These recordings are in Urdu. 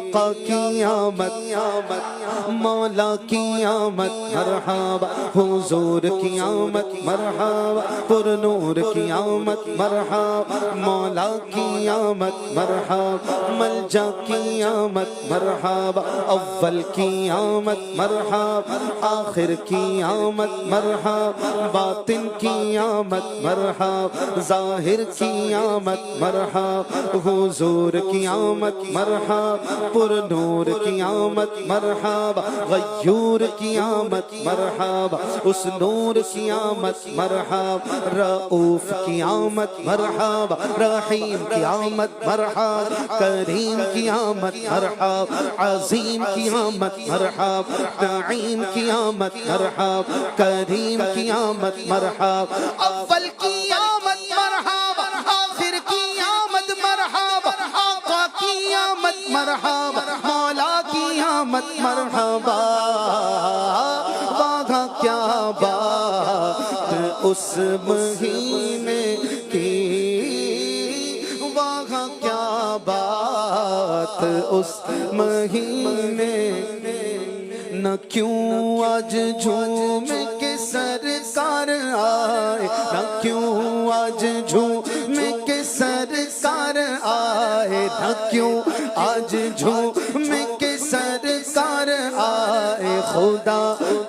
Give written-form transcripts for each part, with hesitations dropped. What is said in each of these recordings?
آقا کی آمد مولا کی آمد مرحبا حضور کی آمد مرحبا پر نور کی آمد مرحبا مولا کی آمد مرحبا ملجا کی آمد مرحبا اول کی آمد مرحبا آخر کی آمد مرحبا باطن کی آمد مرحبا ظاہر کی آمد مرحبا حضور کی آمد مرحبا پر نور کی آمد مرحبا غیور کی آمد مرحبا اس نور کی آمد مرحبا رؤوف کی آمد مرحبا رحیم کی آمد مرحبا کریم کی آمد مرحبا عظیم کی آمد مرحبا نعیم کی آمد مرحبا کریم کی آمد مرحبا اول کی آمد مرحبا آخر کی آمد مرحبا آقا کی آمد مرحبا مولا کی آمد مرحبا واہ کیا بات اس مہینے کی واہ کیا بات اس مہینے نہ کیوں آج جھوم کے سرکار آئے نہ کیوں آج جھوم کے سرکار آئے نہ کیوں آج جھوم کے سرکار آئے خدا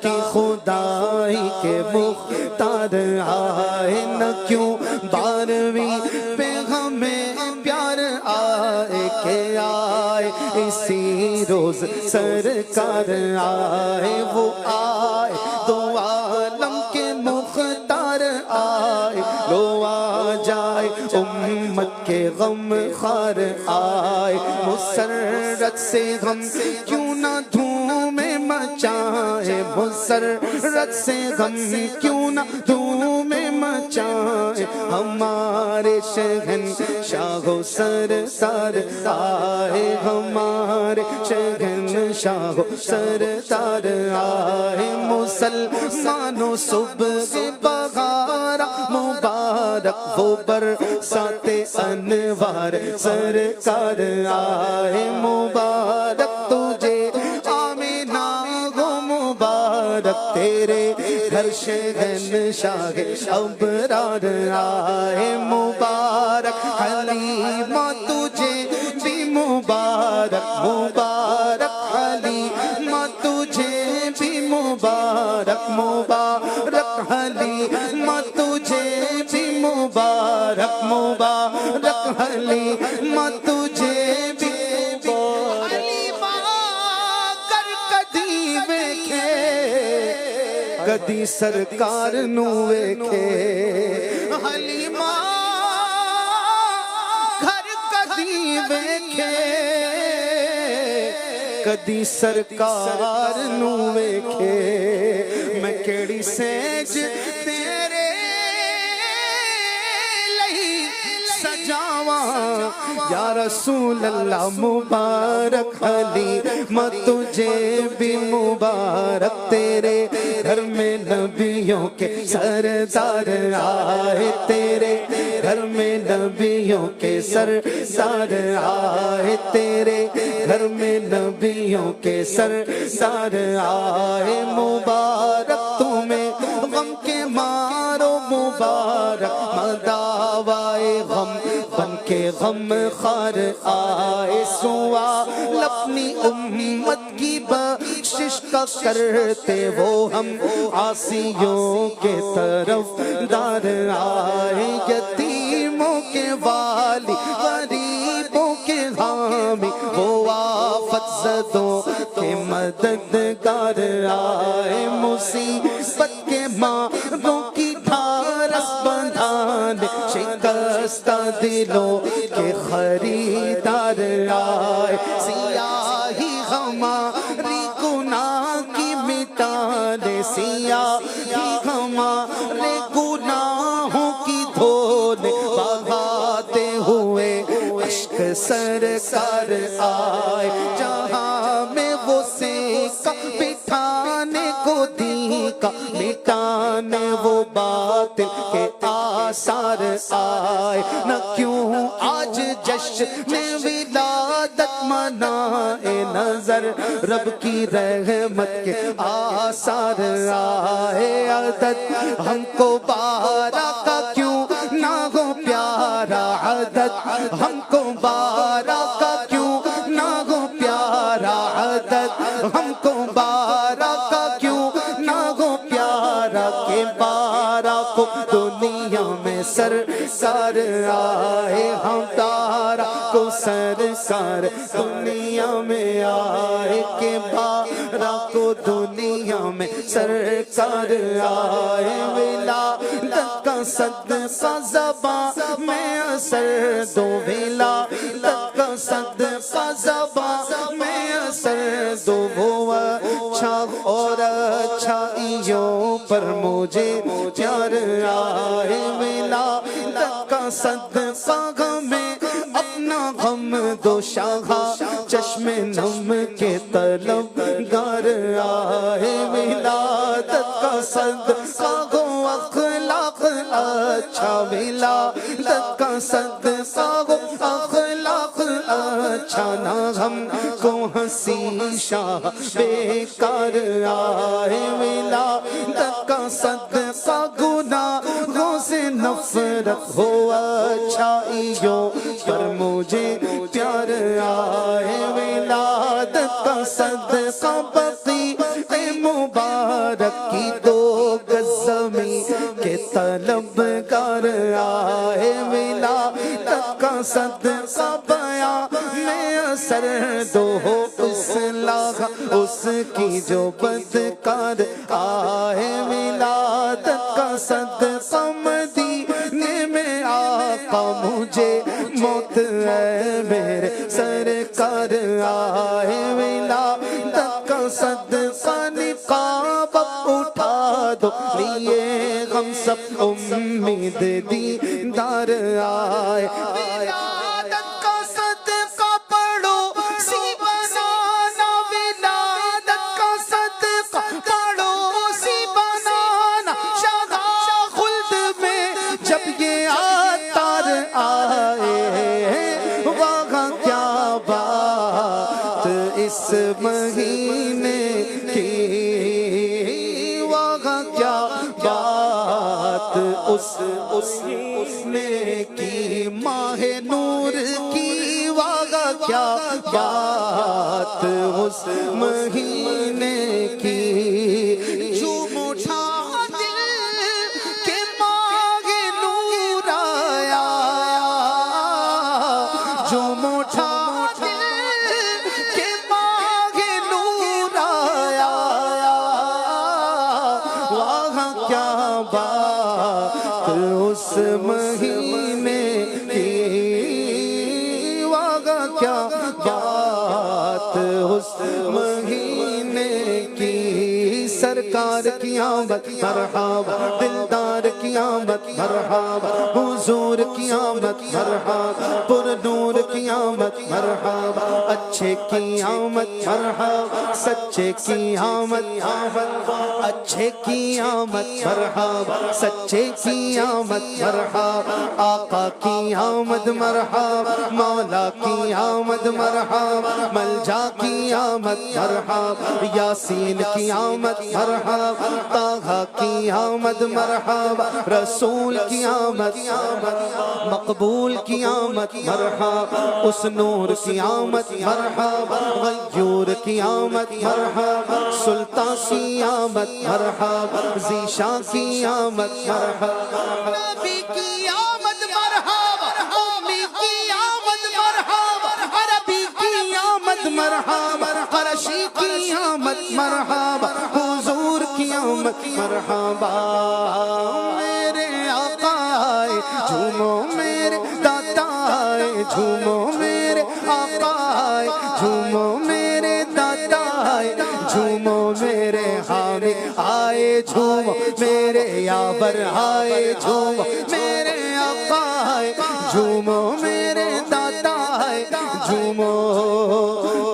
کی خدائی کے مختار آئے نہ کیوں بارہویں پہ ہمیں پیار آئے کہ آئے اسی روز سرکار آئے وہ آئے دو عالم کے مختار آئے لو آ جائے امت کے غم خار آئے مسرت سے غم کیوں نہ دھومیں مچائے مسرت سے غم کیوں نہ دھومیں مچائے ہمارے شہنشاہ و سردار آئے ہمارے شہنشاہ و سردار آئے مسلمانوں صبح بہارا مبارک وہ برسات انوار سرکار آئے مبارک تجھے آمینہ ہو مبارک تیرے گھر شہنشاہ ابرار آئے مبارک حلیمہ تجھے بھی مبارک مبارک حلیمہ تجھے بھی مبارک مبارک حلیمہ تجھے بھی مبارک مبارک حلیمہ تجھے بھی مبارک حلیمہ کر کدی ویکھے کدی سرکار نو ویکھے حلیمہ گھر کدی ویکھے کدی سرکار نو ویکھے میں کیڑی سیج تیرے لئی سجاواں یا رسول اللہ مبارک حلیمہ تجھے بھی مبارک تیرے گھر میں نبیوں کے سردار آئے تیرے گھر میں نبیوں کے سردار آئے تیرے گھر میں نبیوں کے سردار آئے مبارک تمہیں غم کے مارو مبارک مداوائے غم بن کے غم خار آئے سوال اپنی امت کی بخشش کا کرتے وہ ہم عاصیوں کے طرف دار آئے یتیموں کے والی غریبوں کے حامی وہ آفت زدوں کے مددگار آئے مصیبت کے ماروں کی ڈھارس بندھانے شکستہ دلوں کے خریدار آئے سیاہی ہماری گناہ کی مٹانے سیاہی ہمارے گناہوں کی دھونے بہاتے ہوئے عشق سرکار آئے جہاں میں وہ سیکا بٹھانے کو دی کا مٹانے وہ باطل کے آثار آئے نہ کیوں آج جشن میں ولادت تمنائے نظر رب کی رحمت کے آثار آئے عدد ہم کو 12 کا کیوں نہ ہو پیارا عدد ہم کو 12 کا کیوں نہ ہو پیارا عدد ہم کو 12 کا کیوں نہ ہو پیارا کہ 12 کو دنیا میں سرکار آئے ہم 12 کو سرکار دنیا میں آئے کہ 12 کو دنیا میں سرکار آئے ولادت کا صدقہ زبان میں اثر دو ولادت کا صدقہ زبان میں اثر دو وہ اچھا اور اچھائیوں پر مجھے پیار آئے ولادت کا صدقہ ہمیں اپنا غم دو شاہا چشم نم کے طلبگار آئے ولادت کا صدقہ ہو اخلاق اچھا ولادت کا صدقہ ہو اخلاق اچھا نہ ہم کو ہنسی شاہ بیکار آئے ولادت کا صدقہ گناہوں سے نفرت ہو اچھائیوں پر مجھے پیار آئے ولادت کا صدقہ بقی مبارک کی 2 گز زمین کے طلبگار آئے ولادت کا صدقہ بیان میں اثر دو ہو اصلاح اس کی جو بدکار آئے ولادت کا صدقہ مدینے میں آقا مجھے موت ہے میرے سرکار آئے ولادت کا صدقہ نقاب اٹھا دو لیے ہم سب امید دیدار آئے ولادت کا صدقہ پڑھو سی بنانا ولادت کا صدقہ پڑھو سی بنانا شاہ خلد میں جب یہ آتار آئے وہاں کیا بات اس مہینے کی وہاں کیا بات اس نے کی ماہ نور کی وہاں کیا بات اس مہینے کی جھوم اٹھا دل کہ ماہ نور آیا جھوم اٹھا دل کہ ماہ نور آیا وہاں کیا بات اس مہینے کی وہاں کیا بات اس مہینے کی سرکار کی آمد مرحبا دلدار کی آمد مرحبا حضور کی آمد مرحبا پر نور کی آمد مرحبا اچھے کی آمد مرحبا سچے کی آمد اچھے کی آمد مرحبا سچے کی آمد مرحبا آقا کی آمد مرحبا مولا کی آمد مرحبا ملجا کی آمد مرحبا یاسین کی آمد مرحبا طه کی آمد مرحبا رسول کی آمد مقبول کی آمد مرحبا اس نور کی آمد مرحبا غیور کی آمد مرحبا سلطان کی آمد مرحبا ذیشان کی آمد مرحبا نبی کی آمد مرحبا امی کی آمد مرحبا عربی کی آمد مرحبا قرشی کی آمد مرحبا حضور کی آمد مرحبا میرے آقا آئے جھومو میرے دادا آئے جھومو میرے آقا آئے جھومو میرے دادا آئے جھومو میرے حامد آئے جھومو میرے یابر آئے جھومو میرے آقا آئے جھومو میرے دادا آئے جھومو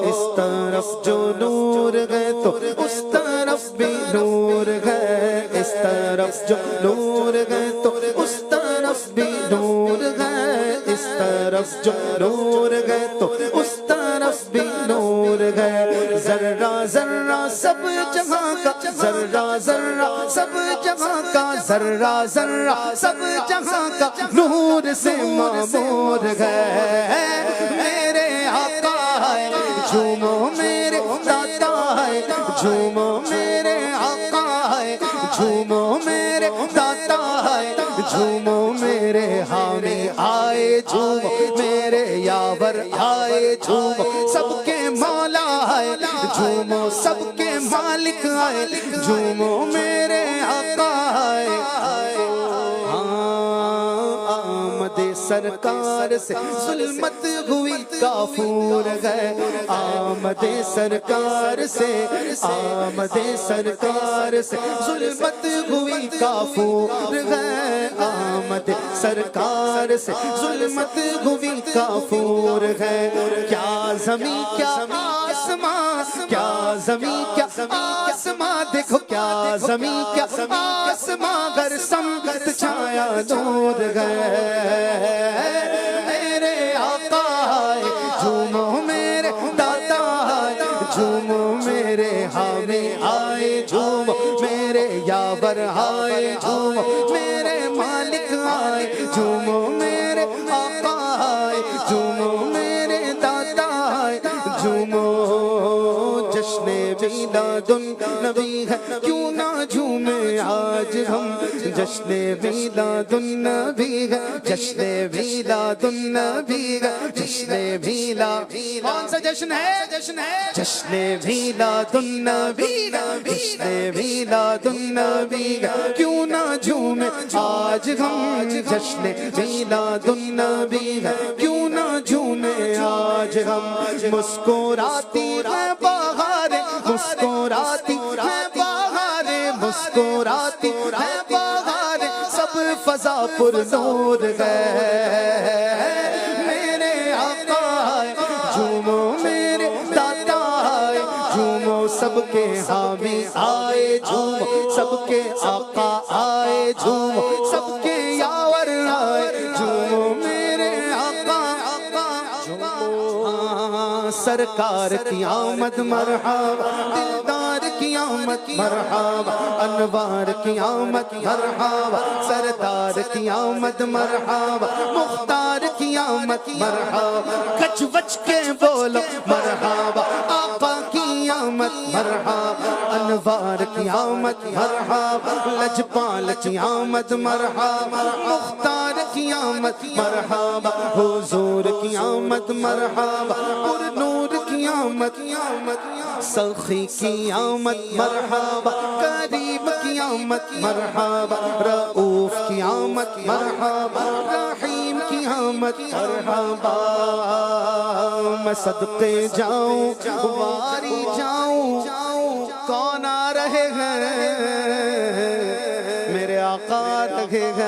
اس طرف جو نور گئے تو اس طرف بھی نور گئے اس طرف جو نور گئے تو اس طرف بھی نور گئے اس طرف جو نور گئے تو اس طرف طرف بھی نور ہے، ذرہ ذرہ سب جہاں کا، ذرہ ذرہ سب جہاں کا، ذرہ ذرہ سب جہاں کا نور سے معمور ہے۔ میرے آقا ہے جھومو میرے داتا ہے، جھومو میرے آقا ہے، جھومو میرے داتا ہے، جھومو میرے حامی آئے، جھومو میرے یاور آئے، جھومو سب کے مولا ہے، جھومو سب کے مالک آئے، جھومو میرے آقا ہے۔ آمد سرکار سے ظلمت ہوئی کافور ہے، آمد سرکار سے، آمد سرکار سے ظلمت ہوئی کافور ہے، آمد سرکار سے ظلمت ہوئی کافور ہے۔ کیا زمین کیا آسمان، کیا زمین کیا آسمان، دیکھو کیا زمین کیا آسمان، گر سمت چھایا نور گئے۔ میرے آقا ہے جھومو میرے داتا ہے، جھومو میرے حامی آئے، جھومو میرے یاور آئے، جھومو میرے مالک آئے، جھومو میرے آقا آئے، جھومو میرے داتا آئے، جھومو جشن میلاد النبی ہے، کیوں نہ جھومے آج ہم، جشن میلاد النبی ہے، جشن میلاد النبی ہے، جشن میلاد، کون سا جشن ہے؟ جشن میلاد النبی ہے، جشن میلاد النبی ہے، کیوں نہ جھومے آج ہم، جشن میلاد النبی ہے، کیوں نہ جھومے آج ہم۔ مسکراتی ہے بہاریں، مسکراتی ہے بہاریں، مسکراتی ہے بہاریں، سب فضا پر نور ہے۔ میرے آقا ہے جھومو میرے داتا ہے، جھومو سب کے حامی آئے، جھومو سب کے آقا آئے، جھومو سب کے یاور آئے، جھومو میرے آقا، سرکار کی آمد مرحبا، دلدار کی آمد مرحبا، انوار کی آمد مرحبا، سردار کی آمد مرحبا، مختار کی آمد مرحبا، کچ بچ کے بولو مرحبا، آقا کی آمد مرحبا، انوار کی آمد مرحبا، لجپال کی آمد مرحبا، مختار کی آمد مرحبا، حضور کی آمد مرحبا، پر نور کی آمد، سخی کی آمد مرحبا، کریم کی آمد مرحبا، رؤوف کی آمد مرحبا، رحیم کی آمد مرحبا۔ میں صدقے جاؤں واری جاؤں، کون آ رہے ہیں؟ میرے آقا لگے ہیں۔